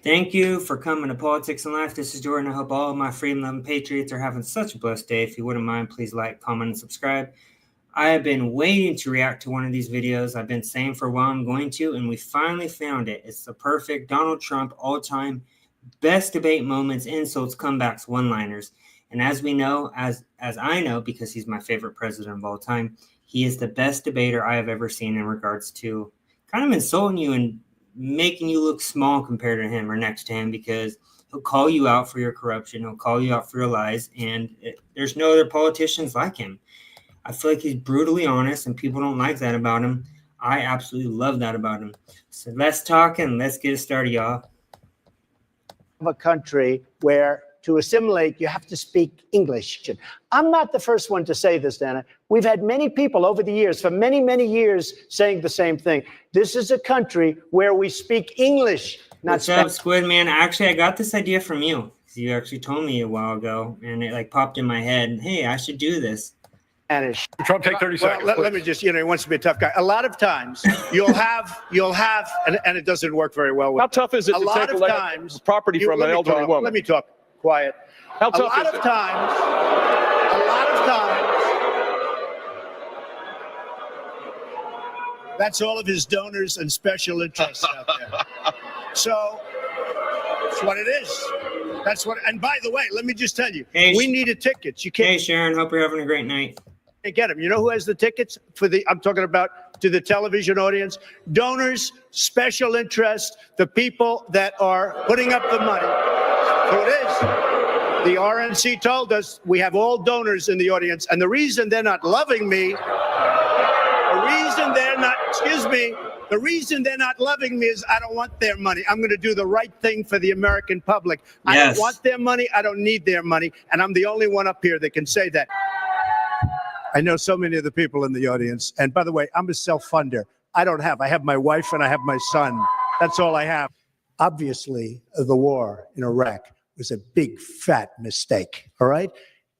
Thank you for coming to Politics and Life. This is Jordan. I hope all of my freedom-loving patriots are having such a blessed day. If you wouldn't mind, please like, comment, and subscribe. I have been waiting to react to one of these videos. I've been saying for a while I'm going to, and we finally found it. It's the perfect Donald Trump all-time best debate moments, insults, comebacks, one-liners. And as we know, as I know, because he's my favorite president of all time, he is the best debater I have ever seen in regards to kind of insulting you and making you look small compared to him or next to him, because he'll call you out for your corruption. He'll call you out for your lies. And there's no other politicians like him. I feel like he's brutally honest, and people don't like that about him. I absolutely love that about him. So let's talk and let's get it started, y'all. Of a country where to assimilate, you have to speak English. I'm not the first one to say this, Dana. We've had many people over the years, for many, many years, saying the same thing. This is a country where we speak English, not What's up, Squid Man? Actually, I got this idea from you. You actually told me a while ago, and it like popped in my head. Hey, I should do this. Spanish. Trump, take 30 seconds. Let me just, he wants to be a tough guy. A lot of times you'll have, and it doesn't work very well with How tough is it to take property from an elderly woman? Let me talk. Quiet. How tough a lot of times, that's all of his donors and special interests out there. So that's what it is. That's what. And by the way, let me just tell you, we needed tickets. You can't. Hey, Sharon. Hope you're having a great night. Get them. You know who has the tickets for the? I'm talking about to the television audience. Donors, special interest, the people that are putting up the money. So it is. The RNC told us we have all donors in the audience, and the reason they're not loving me, the reason they're not loving me is I don't want their money. I'm going to do the right thing for the American public. I don't want their money. I don't need their money. And I'm the only one up here that can say that. I know so many of the people in the audience. And by the way, I'm a self-funder. I have my wife and I have my son. That's all I have. Obviously, the war in Iraq was a big, fat mistake. All right?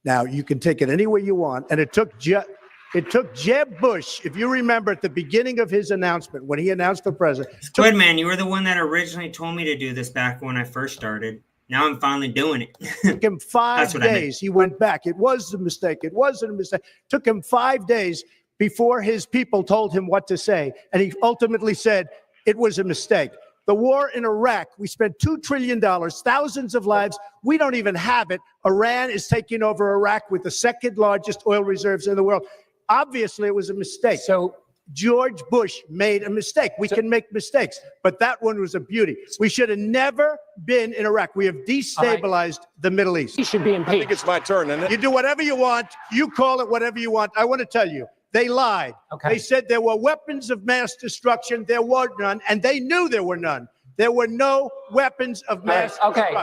Now, you can take it any way you want. And it took Jeb Bush, if you remember at the beginning of his announcement, when he announced for president. Squid Man, you were the one that originally told me to do this back when I first started. Now I'm finally doing it. Took him 5 days. He went back. It was a mistake. It wasn't a mistake. Took him 5 days before his people told him what to say. And he ultimately said it was a mistake. The war in Iraq, we spent $2 trillion, thousands of lives. We don't even have it. Iran is taking over Iraq with the second largest oil reserves in the world. Obviously, it was a mistake. So George Bush made a mistake. We can make mistakes, but that one was a beauty. We should have never been in Iraq. We have destabilized the Middle East. He should be impeached. I think it's my turn, isn't it? You do whatever you want. You call it whatever you want. I want to tell you, they lied. Okay. They said there were weapons of mass destruction. There were none, and they knew there were none. There were no weapons of mass destruction.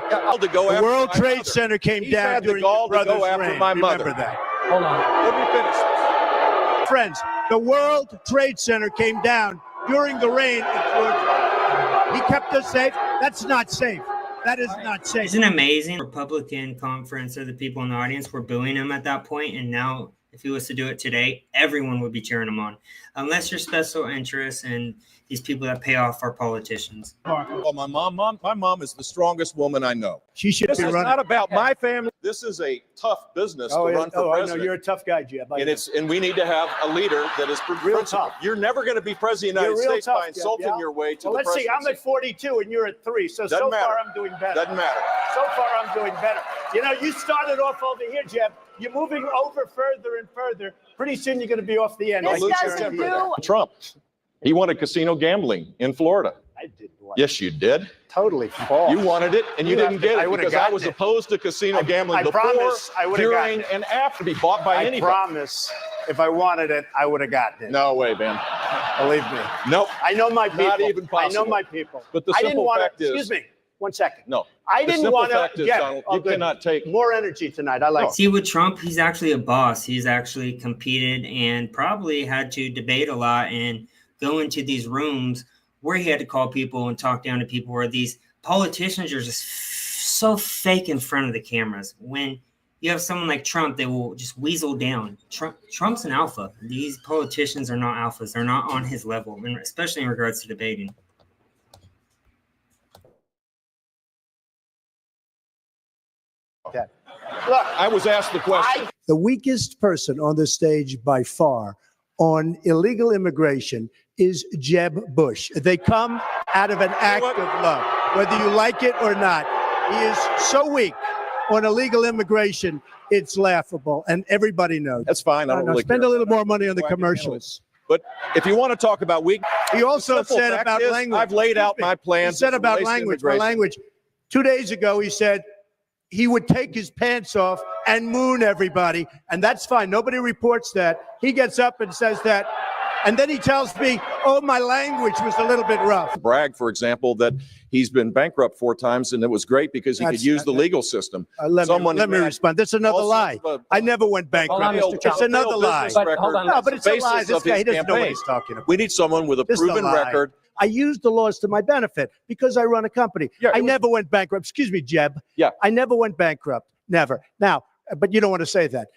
The World Trade Center came down during your brother's reign. Remember that. Hold on. Let me finish. Friends, the World Trade Center came down during the reign of George. He kept us safe. That's not safe. That is not safe. Isn't it amazing? Republican conference or the people in the audience were booing him at that point, and now if he was to do it today, everyone would be cheering him on, unless you're special interests and these people that pay off our politicians. Well, my mom is the strongest woman I know. She should This be is running. not about my family. This is a tough business to run for I president. know you're a tough guy, Jeb. And we need to have a leader that is Real tough. You're never going to be president of the United States by insulting your way to the presidency. Let's see. I'm at 42 and you're at 3. So far I'm doing better. Doesn't matter. So far I'm doing better. You know, you started off over here, Jeb. You're moving over further and further. Pretty soon you're going to be off the end. This doesn't do. Trump. He wanted casino gambling in Florida. I did want Yes, you did. Totally false. You wanted it, and you didn't get it because I was it. opposed to casino gambling before, during, and after be bought by anybody. I promise, if I wanted it, I would have gotten it. No way, man. Believe me. Nope. I know my people. Not even possible. I know my people. But the I didn't simple want fact to, is... Excuse me. 1 second. No. I didn't want to... Donald, you cannot take... More energy tonight. I like it. See, with Trump, he's actually a boss. He's actually competed and probably had to debate a lot and go into these rooms where he had to call people and talk down to people, where these politicians are just so fake in front of the cameras. When you have someone like Trump, they will just weasel down. Trump's an alpha. These politicians are not alphas. They're not on his level, and especially in regards to debating. that. Look, I was asked the question. The weakest person on the stage by far on illegal immigration is Jeb Bush. They come out of an act of love, whether you like it or not. He is so weak on illegal immigration, it's laughable, and everybody knows. That's fine. I don't really spend care. a little more money on the commercials. But if you want to talk about weak, He also the simple said fact about is, language. I've laid out my He plans. said as it about relates to language. For immigration. language, 2 days ago, he said he would take his pants off and moon everybody, and that's fine. Nobody reports that. He gets up and says that, and then he tells me, oh, my language was a little bit rough. Bragg, for example, that he's been bankrupt 4 times, and it was great because he could use the legal system. Let me respond. That's another lie. I never went bankrupt. It's another lie. No, but it's a lie. This guy, he doesn't know what he's talking about. We need someone with a This is a proven lie. record. I use the laws to my benefit because I run a company. Yeah, I never went bankrupt. Excuse me, Jeb. Yeah. I never went bankrupt. Never. Now, but you don't want to say that.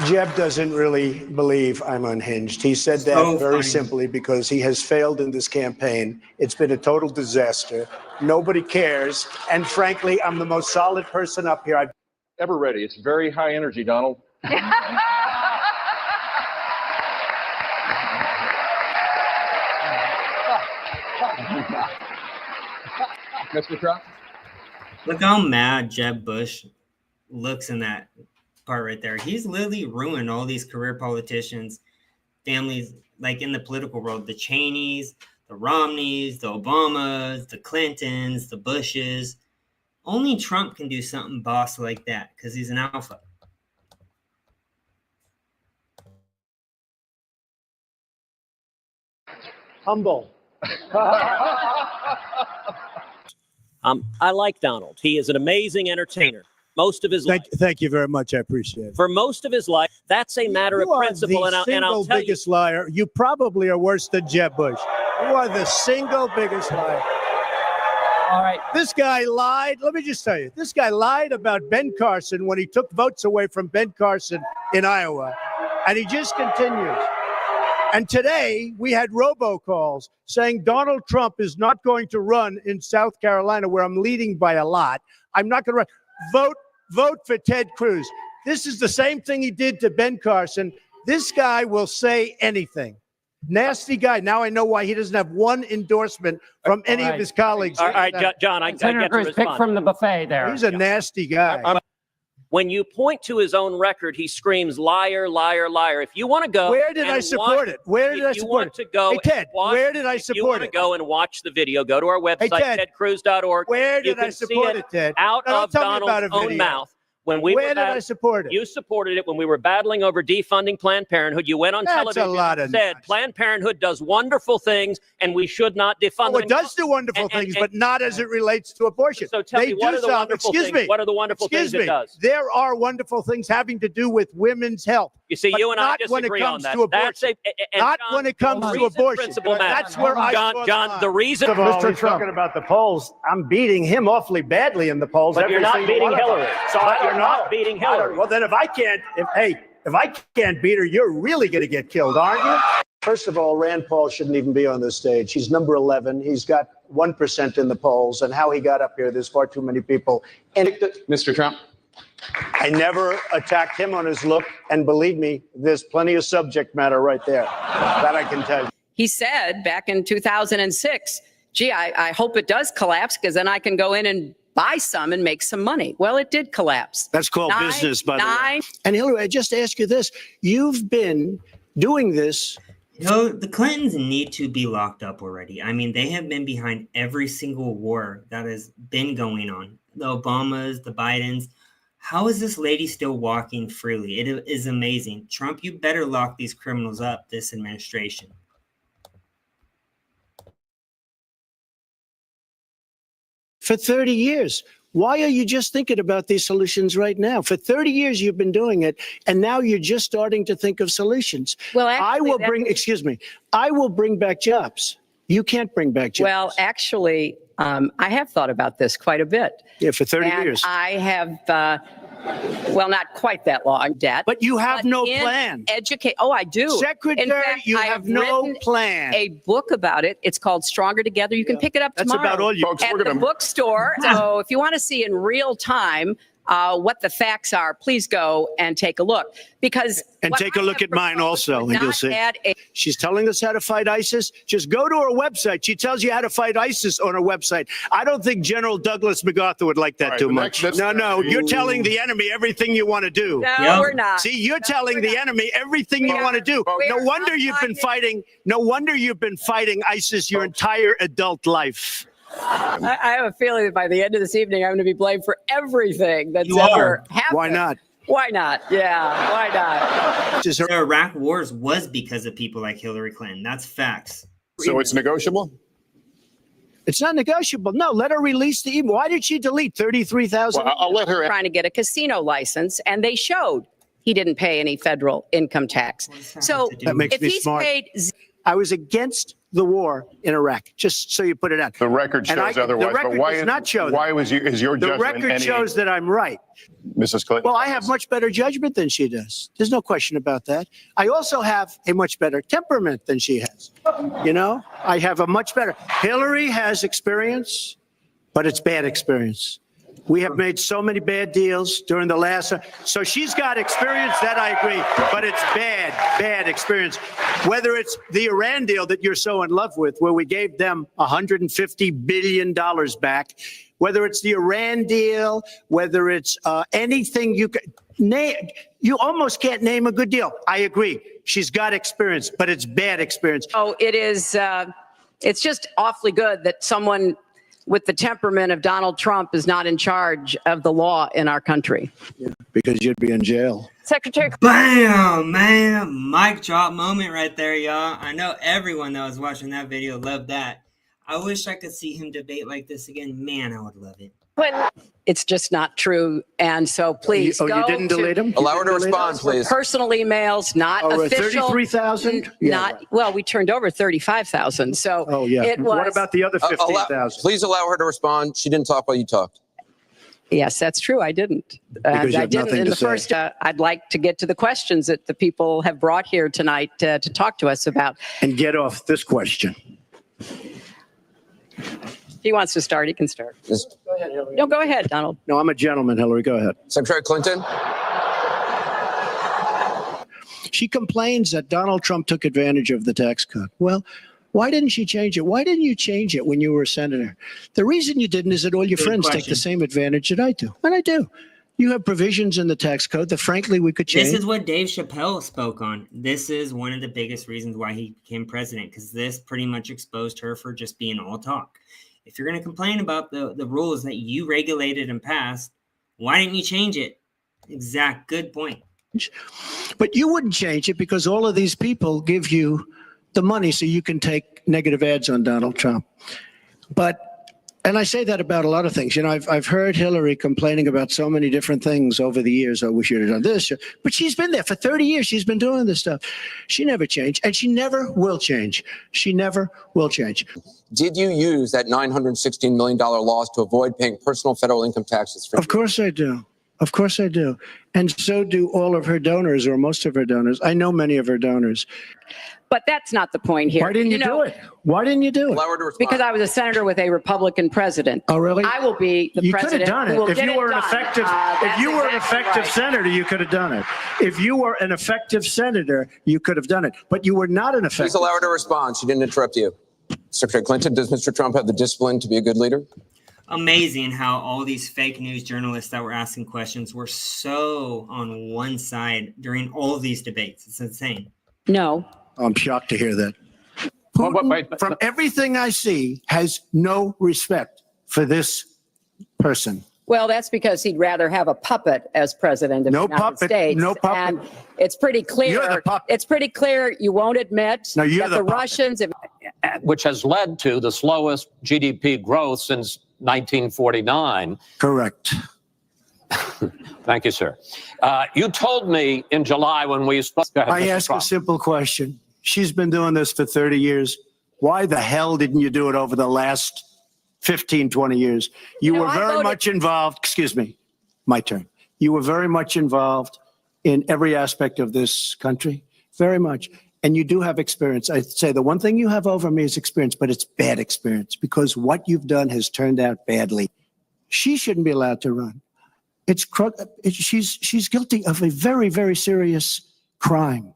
Jeb doesn't really believe I'm unhinged. He said that very simply because he has failed in this campaign. It's been a total disaster. Nobody cares. And frankly, I'm the most solid person up here I've Ever ready. It's very high energy, Donald. Mr. Trump? Look how mad Jeb Bush looks in that part right there. He's literally ruined all these career politicians, families, like in the political world, the Cheneys, the Romneys, the Obamas, the Clintons, the Bushes. Only Trump can do something boss like that because he's an alpha. humble. I like Donald. He is an amazing entertainer. Most of his life. Thank you very much. I appreciate it. For most of his life, that's a matter of principle. And I'll tell you, biggest liar. You probably are worse than Jeb Bush. You are the single biggest liar. all right. This guy lied. Let me just tell you, this guy lied about Ben Carson when he took votes away from Ben Carson in Iowa, and he just continues. And today we had robocalls saying Donald Trump is not going to run in South Carolina, where I'm leading by a lot. I'm not going to run. Vote for Ted Cruz. This is the same thing he did to Ben Carson. This guy will say anything. Nasty guy. Now I know why he doesn't have one endorsement from any of his colleagues. All right, John, I get to respond. Pick from the buffet there. He's a nasty guy. When you point to his own record, he screams, liar, liar, liar. If you want to go. Where did I support it? Where did I support it? To go hey, Ted, where did I support it? If you want to go and watch the video, go to our website, tedcruz.org. Where did I support it, Ted? Out of Donald's own mouth. Where did I support it? You supported it when we were battling over defunding Planned Parenthood. You went on television and said Planned Parenthood does wonderful things and we should not defund them. It does do wonderful things, but not as it relates to abortion. So tell me, what are the wonderful things? What are the wonderful things it does? There are wonderful things having to do with women's health. You see, you and I disagree on that. Not when it comes to abortion. That's where John, the reason. Mr. Trump, talking about the polls, I'm beating him awfully badly in the polls. But you're not beating Hillary. So you're not beating Hillary. Well, then if I can't beat her, you're really going to get killed, aren't you? First of all, Rand Paul shouldn't even be on this stage. He's number 11. He's got 1% in the polls, and how he got up here, there's far too many people. And Mr. Trump. I never attacked him on his look, and believe me, there's plenty of subject matter right there. That I can tell you. He said back in 2006, gee, I hope it does collapse because then I can go in and buy some and make some money. Well, it did collapse. That's called business, by the way. And Hillary, I just ask you this. You've been doing this. You know, the Clintons need to be locked up already. I mean, they have been behind every single war that has been going on. The Obamas, the Bidens. How is this lady still walking freely? It is amazing. Trump, you better lock these criminals up, this administration. For 30 years. Why are you just thinking about these solutions right now? For 30 years, you've been doing it, and now you're just starting to think of solutions. Well, actually, I will bring back jobs. You can't bring back jobs. Well, actually, I have thought about this quite a bit. Yeah, for 30 years. I have, well, not quite that long, Dad. But you have no plan. Oh, I do. Secretary, in fact, you have no plan. A book about it. It's called Stronger Together. You can pick it up tomorrow. That's about all you at the bookstore. So if you want to see in real time what the facts are, please go and take a look. Because and take a look at mine also, and you'll see. She's telling us how to fight ISIS. Just go to her website. She tells you how to fight ISIS on her website. I don't think General Douglas MacArthur would like that too much. No, you're telling the enemy everything you want to do. No, we're not. See, you're telling the enemy everything you want to do. No wonder you've been fighting. No wonder you've been fighting ISIS your entire adult life. I have a feeling that by the end of this evening, I'm going to be blamed for everything that's ever happened. Why not? Why not? Yeah, why not? The Iraq wars was because of people like Hillary Clinton. That's facts. So it's negotiable? It's not negotiable. No, let her release the email. Why did she delete 33,000? Well, I'll let her. Trying to get a casino license, and they showed he didn't pay any federal income tax. So that makes if me he's smart. paid, I was against the war in Iraq, just so you put it out. The record shows otherwise. The record but why does not show that. Why is your The judgment record any, shows that I'm right. Mrs. Clinton? Well, I have much better judgment than she does. There's no question about that. I also have a much better temperament than she has. You know, I have a much better. Hillary has experience, but it's bad experience. We have made so many bad deals during the last. So she's got experience, that I agree, but it's bad experience. Whether it's the Iran deal that you're so in love with, where we gave them $150 billion back, whether it's the Iran deal, whether it's anything you can name, you almost can't name a good deal. I agree. She's got experience, but it's bad experience. oh, it is. It's just awfully good that someone with the temperament of Donald Trump is not in charge of the law in our country. Yeah, because you'd be in jail. Secretary. Bam, man. Mic drop moment right there, y'all. I know everyone that was watching that video loved that. I wish I could see him debate like this again. Man, I would love it. It's just not true. And so please you go didn't delete him? Allow her to respond, please. Personal emails, not official. 33,000? Well, we turned over 35,000. So it was. What about the other 15,000? Please allow her to respond. She didn't talk while you talked. Yes, that's true. I didn't. Because you I have didn't nothing in to the say. first. I'd like to get to the questions that the people have brought here tonight to talk to us about. And get off this question. If he wants to start, he can start. Go ahead, Hillary. No, go ahead, Donald. No, I'm a gentleman, Hillary. Go ahead. Secretary Clinton? She complains that Donald Trump took advantage of the tax cut. Well, why didn't she change it? Why didn't you change it when you were a senator? The reason you didn't is that all your friends take the same advantage that I do. And I do. You have provisions in the tax code that, frankly, we could change. This is what Dave Chappelle spoke on. This is one of the biggest reasons why he became president, because this pretty much exposed her for just being all talk. If you're going to complain about the rules that you regulated and passed, why didn't you change it? Good point. But you wouldn't change it because all of these people give you the money so you can take negative ads on Donald Trump. And I say that about a lot of things. You know, I've heard Hillary complaining about so many different things over the years. I wish you'd have done this. But she's been there for 30 years. She's been doing this stuff. She never changed, and she never will change. She never will change. Did you use that $916 million loss to avoid paying personal federal income taxes? Of course I do. Of course I do. And so do all of her donors, or most of her donors. I know many of her donors. But that's not the point here. Why didn't you do it? Why didn't you do it? Allow her to respond. Because I was a senator with a Republican president. Oh, really? I will be the president. You could have done it. If you were an effective, senator, you could have done it. If you were an effective senator, you could have done it. But you were not an effective. Please allow her to respond. She didn't interrupt you. Secretary Clinton, does Mr. Trump have the discipline to be a good leader? Amazing how all these fake news journalists that were asking questions were so on one side during all of these debates. It's insane. No. I'm shocked to hear that. Putin, from everything I see, has no respect for this person. Well, that's because he'd rather have a puppet as president of the United States. No puppet. And it's pretty clear. You're the puppet. It's pretty clear you won't admit No, you're that the the puppet. Russians. Which has led to the slowest GDP growth since 1949. Correct. Thank you, sir. You told me in July when we spoke. I ask a simple question. She's been doing this for 30 years. Why the hell didn't you do it over the last 15, 20 years? You were very much involved. Excuse me, my turn. You were very much involved in every aspect of this country, very much. And you do have experience. I'd say the one thing you have over me is experience, but it's bad experience because what you've done has turned out badly. She shouldn't be allowed to run. she's guilty of a very, very serious crime.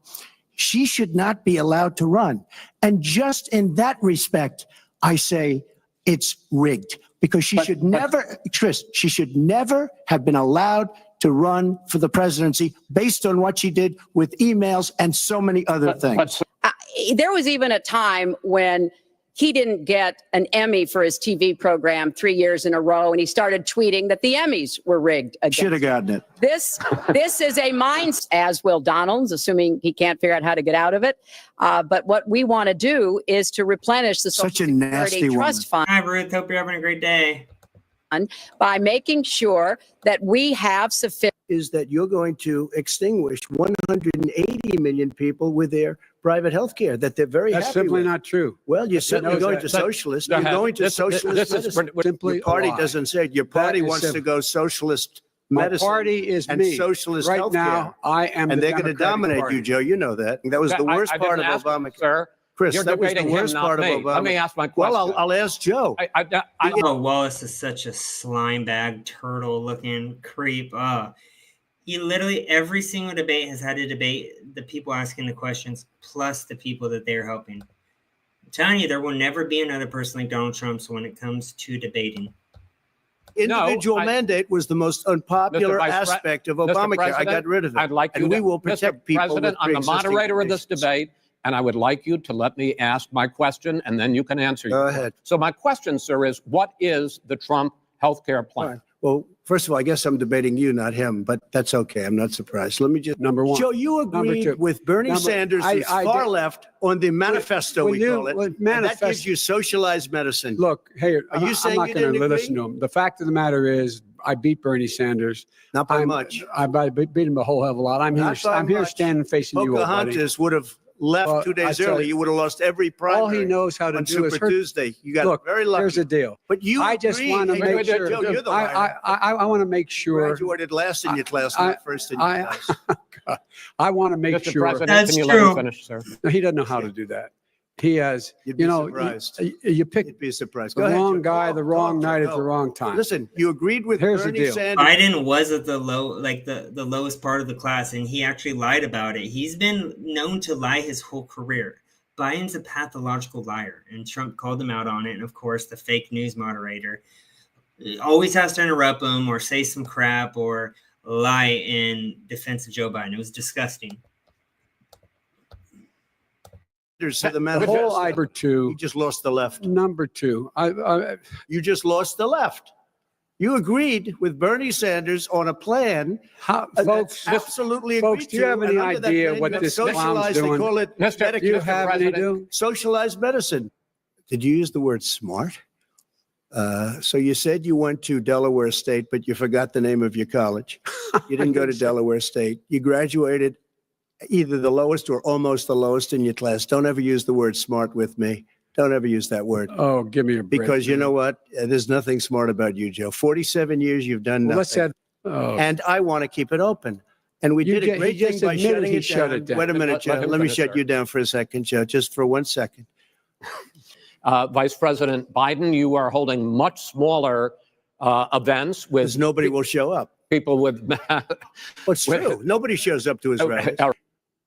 She should not be allowed to run. And just in that respect, I say it's rigged, because she should never, Chris, she should never have been allowed to run for the presidency based on what she did with emails and so many other things. There was even a time when he didn't get an Emmy for his TV program 3 years in a row, and he started tweeting that the Emmys were rigged against Should have gotten it. This is a mindset, as will Donald's, assuming he can't figure out how to get out of it. But what we want to do is to replenish the Social Security Trust Fund. Hi, Ruth. Hope you're having a great day. By making sure that we have sufficient. Is that you're going to extinguish 180 million people with their private health care that they're very happy with. That's simply not true. Well, you're certainly going to socialist. You're going to socialist medicine. Your party doesn't say it. Your party wants to go socialist medicine. My party is and me. Socialist right healthcare. Now, I am and the they're going to dominate Party. you, Joe. You know that. And that was the worst part of Obamacare. Sir. Chris, You're that was the debating worst him, part of not me. Obama. Let me ask my question. Well, I'll ask Joe. Wallace is such a slime bag, turtle looking creep. He literally, every single debate has had to debate the people asking the questions plus the people that they're helping. I'm telling you, there will never be another person like Donald Trump when it comes to debating. Individual mandate was the most unpopular aspect of Obamacare. I got rid of it. I'd like you and we will Mr. protect people. President, I'm the moderator of this debate, and I would like you to let me ask my question, and then you can answer. Go ahead. So my question, sir, is what is the Trump health care plan? Right. Well, first of all, I guess I'm debating you, not him, but that's okay. I'm not surprised. Let me just. Number one. Joe, you agreed with Bernie Sanders, who's far left, on the manifesto, we call it. And that gives you socialized medicine. Look, hey, are you saying I'm not going to listen to him. The fact of the matter is, I beat Bernie Sanders. Not by much. I beat him a whole hell of a lot. I'm here standing facing you, old buddy. Pocahontas would have left 2 days early. You would have lost every primary. All he knows how to do is Super Tuesday. You got very lucky. Here's the deal. But you, I just want to make sure. Joe, you're the I want to make sure. Graduated last in your class, not first in your class. I want to make Mr. sure. President, can you let me finish, sir? No, he doesn't know how to do that. He has, You'd be surprised. You picked You'd be surprised. the wrong guy, the wrong night at the wrong time. Listen, you agreed with Here's the Bernie deal. Sanders. Biden was at the the lowest part of the class, and he actually lied about it. He's been known to lie his whole career. Biden's a pathological liar, and Trump called him out on it. And of course, the fake news moderator always has to interrupt him or say some crap or lie in defense of Joe Biden. It was disgusting. So the Number two. You just lost the left. Number two. You just lost the left. You agreed with Bernie Sanders on a plan. Folks, absolutely folks, agreed do you have any and under that idea plan, what you have this clown's socialized, doing? They call it Mr. Do you have any idea? socialized medicine. Did you use the word smart? So you said you went to Delaware State, but you forgot the name of your college. You didn't go to Delaware State. You graduated either the lowest or almost the lowest in your class. Don't ever use the word smart with me. Don't ever use that word. Oh, give me a break. Because you know what? There's nothing smart about you, Joe. 47 years you've done nothing. And I want to keep it open. And we did a great thing by shutting it down. Wait a minute, Joe. Let me shut you down for a second, Joe, just for 1 second. Vice President Biden, you are holding much smaller events with. Because nobody will show up. People with. It's true. Nobody shows up to his rallies.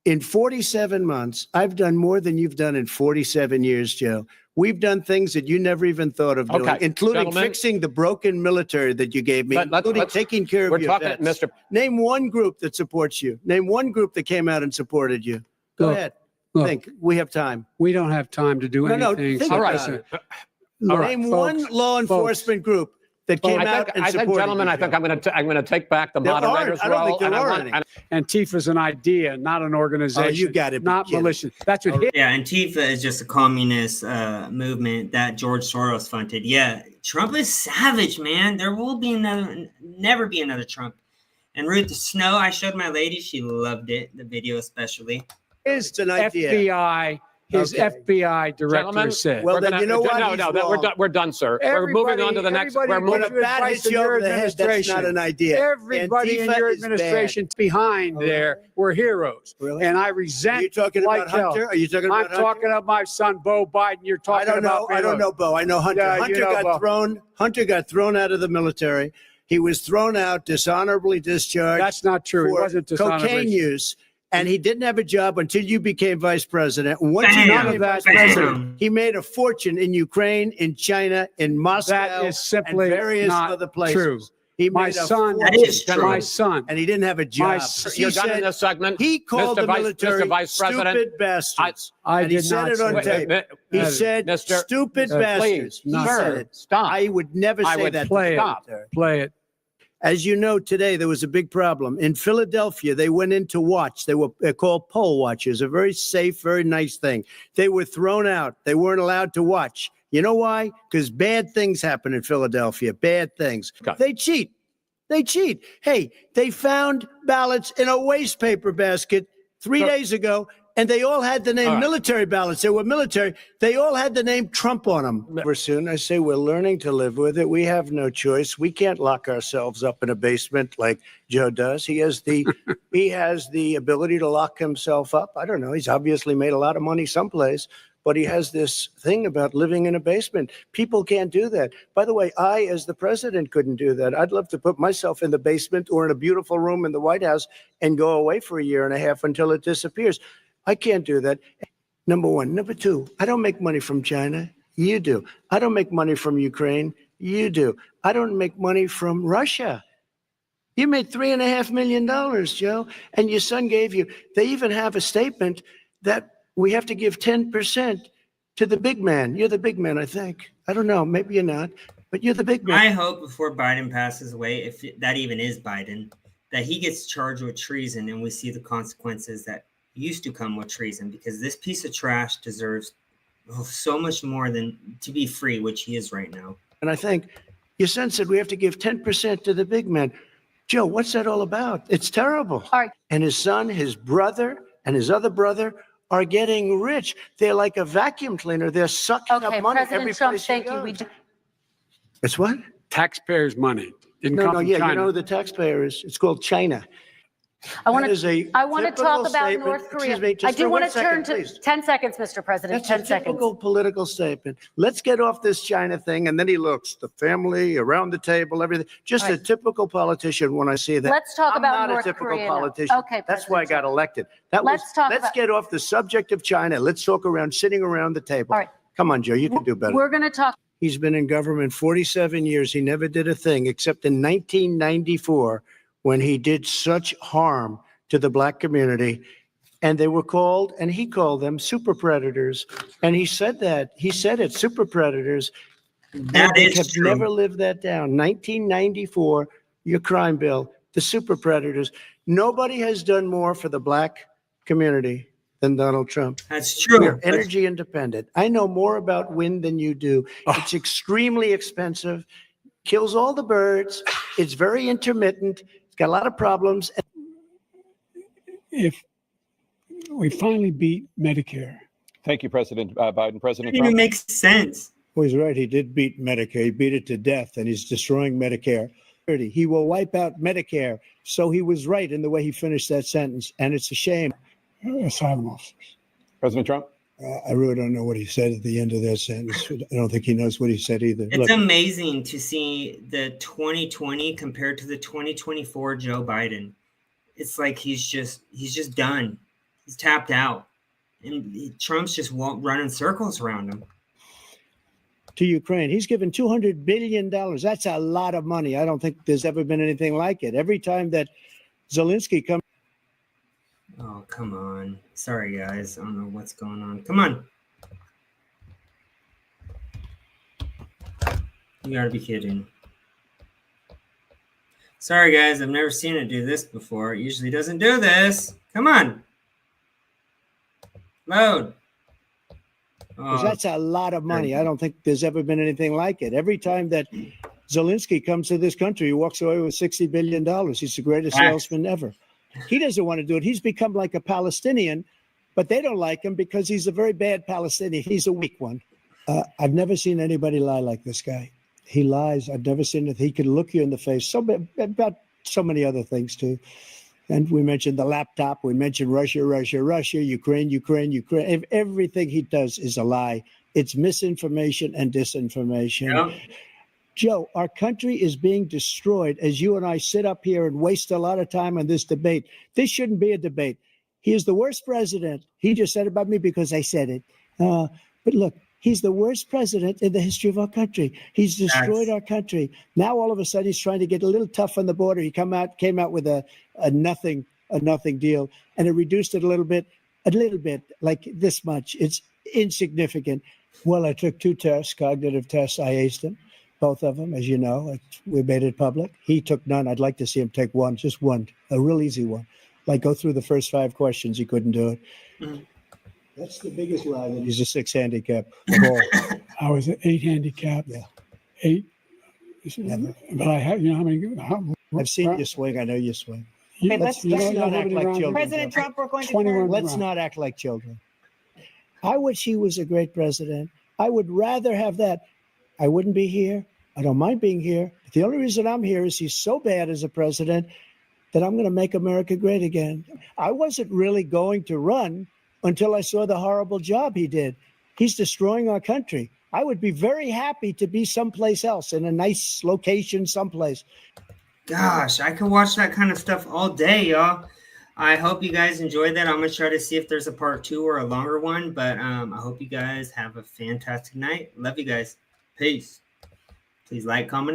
In 47 months, I've done more than you've done in 47 years, Joe. We've done things that you never even thought of doing, including fixing the broken military that you gave me, including taking care of your vets. Name one group that supports you. Name one group that came out and supported you. Go ahead. Think. We have time. We don't have time to do anything. Think about it. Name one law enforcement group that came out and supported gentlemen, you, I think I'm going to take back the moderator's role. I don't think there are any. Antifa's an idea, not an organization. Oh, you got it. Not militia. That's what. Yeah, Antifa is just a communist movement that George Soros funded. Yeah, Trump is savage, man. There will be never be another Trump. And Ruth Snow, I showed my lady. She loved it, the video especially. It's an idea. FBI. His FBI director said. Well, then you know what? No, we're done, sir. We're moving on to the next. We're moving. When a bat hits you over the head, that's not an idea. Everybody in your administration behind there were heroes. Really? And I resent. Are you talking about Hunter? Are you talking about Hunter? I'm talking about my son, Bo Biden. You're talking about. I don't know Bo. I know Hunter. Yeah, Hunter got thrown out of the military. He was thrown out, dishonorably discharged. That's not true. He for wasn't dishonorably. cocaine use. And he didn't have a job until you became vice president. And once Bam, you became vice bam. president, he made a fortune in Ukraine, in China, in Moscow, That is simply and various not other places. true. He My made a son, That fortune, is true. my son, and he didn't have a job. You're done in this segment. He called Mr. the Vice- military Mr. Vice President, stupid bastards. I and he did said not it on say tape. He said, Mr. stupid bastards. He said Sir, it. stop. I would never I say would that. play to it. the military. play it. As you know, today there was a big problem. In Philadelphia, they went in to watch. They're called poll watchers, a very safe, very nice thing. They were thrown out. They weren't allowed to watch. You know why? Because bad things happen in Philadelphia, bad things. Okay. They cheat. They cheat. Hey, they found ballots in a waste paper basket 3 days ago, and they all had the name military ballots. They were military. They all had the name Trump on them. We're soon. I say we're learning to live with it. We have no choice. We can't lock ourselves up in a basement like Joe does. He has the ability to lock himself up. I don't know. He's obviously made a lot of money someplace, but he has this thing about living in a basement. People can't do that. By the way, I, as the president, couldn't do that. I'd love to put myself in the basement or in a beautiful room in the White House and go away for a year and a half until it disappears. I can't do that. Number one. Number two, I don't make money from China. You do. I don't make money from Ukraine. You do. I don't make money from Russia. You made $3.5 million, Joe, and your son gave you. They even have a statement that we have to give 10% to the big man. You're the big man, I think. I don't know. Maybe you're not, but you're the big man. I hope before Biden passes away, if that even is Biden, that he gets charged with treason and we see the consequences that used to come with treason, because this piece of trash deserves so much more than to be free, which he is right now. And I think your son said we have to give 10% to the big man. Joe, what's that all about? It's terrible. All right. And his son, his brother, and his other brother are getting rich. They're like a vacuum cleaner. They're sucking up money every place you go. It's what? Taxpayers' money. Didn't No, come no, from yeah, China. you know who the taxpayer is. It's called China. I want That is a to talk typical about statement. North Korea. Excuse me, just I do for want 1 to turn second, to please. 10 seconds, Mr. President. That's 10 a seconds. typical political statement. Let's get off this China thing. And then he looks, the family, around the table, everything. Just All a right. typical politician when I see that. Let's talk I'm about not North a typical Korea now. politician. Okay, That's why I President got elected. Let's Get off the subject of China. Let's talk sitting around the table. All right. Come on, Joe, you can do better. We're going to talk. He's been in government 47 years. He never did a thing except in 1994 when he did such harm to the black community. And they were called, and he called them super predators. And he said that. He said it, super predators. That They is have true. never lived that down. 1994, your crime bill, the super predators. Nobody has done more for the black community than Donald Trump. That's true. We're energy independent. I know more about wind than you do. It's extremely expensive, kills all the birds. It's very intermittent. It's got a lot of problems. If we finally beat Medicare. Thank you, President Biden. President It even Trump. makes sense. Well, he's right. He did beat Medicare. He beat it to death, and he's destroying Medicare. He will wipe out Medicare. So he was right in the way he finished that sentence, and it's a shame. Asylum officers. President Trump. I really don't know what he said at the end of that sentence. I don't think he knows what he said either. It's amazing to see the 2020 compared to the 2024 Joe Biden. It's like he's just done. He's tapped out. And Trump's just running circles around him. To Ukraine, he's given $200 billion. That's a lot of money. I don't think there's ever been anything like it. Every time that Zelensky comes. Oh, come on. Sorry, guys. I don't know what's going on. Come on. You gotta be kidding. Sorry, guys. I've never seen it do this before. It usually doesn't do this. Come on. Load. Oh, That's a lot of money. I don't think there's ever been anything like it. Every time that Zelensky comes to this country, he walks away with $60 billion. He's the greatest salesman ever. He doesn't want to do it. He's become like a Palestinian, but they don't like him because he's a very bad Palestinian. He's a weak one. I've never seen anybody lie like this guy. He lies. I've never seen it. He can look you in the face. About so many other things, too. And we mentioned the laptop. We mentioned Russia, Ukraine. Everything he does is a lie. It's misinformation and disinformation. yeah. Joe, our country is being destroyed as you and I sit up here and waste a lot of time on this debate. This shouldn't be a debate. He is the worst president. He just said about me because I said it. But look, he's the worst president in the history of our country. He's destroyed our country. Now, all of a sudden, he's trying to get a little tough on the border. He came out with a nothing deal, and it reduced it a little bit, like this much. It's insignificant. Well, I took 2 tests, cognitive tests. I aced them, both of them, as you know. We made it public. He took none. I'd like to see him take one, just one, a real easy one. Like go through the first 5 questions. He couldn't do it. Mm. That's the biggest lie that he's a 6 handicap. I was an 8 handicap. Yeah. 8. Never. But I have, you know how many? I've seen you swing. I know you swing. Okay, let's not act like children. President Trump, we're going to 21 Let's not act like children. I wish he was a great president. I would rather have that. I wouldn't be here. I don't mind being here. But the only reason I'm here is he's so bad as a president that I'm going to make America great again. I wasn't really going to run until I saw the horrible job he did. He's destroying our country. I would be very happy to be someplace else, in a nice location someplace. Gosh, I could watch that kind of stuff all day, y'all. I hope you guys enjoyed that. I'm going to try to see if there's a part 2 or a longer one, but I hope you guys have a fantastic night. Love you guys. Peace. Please like, comment,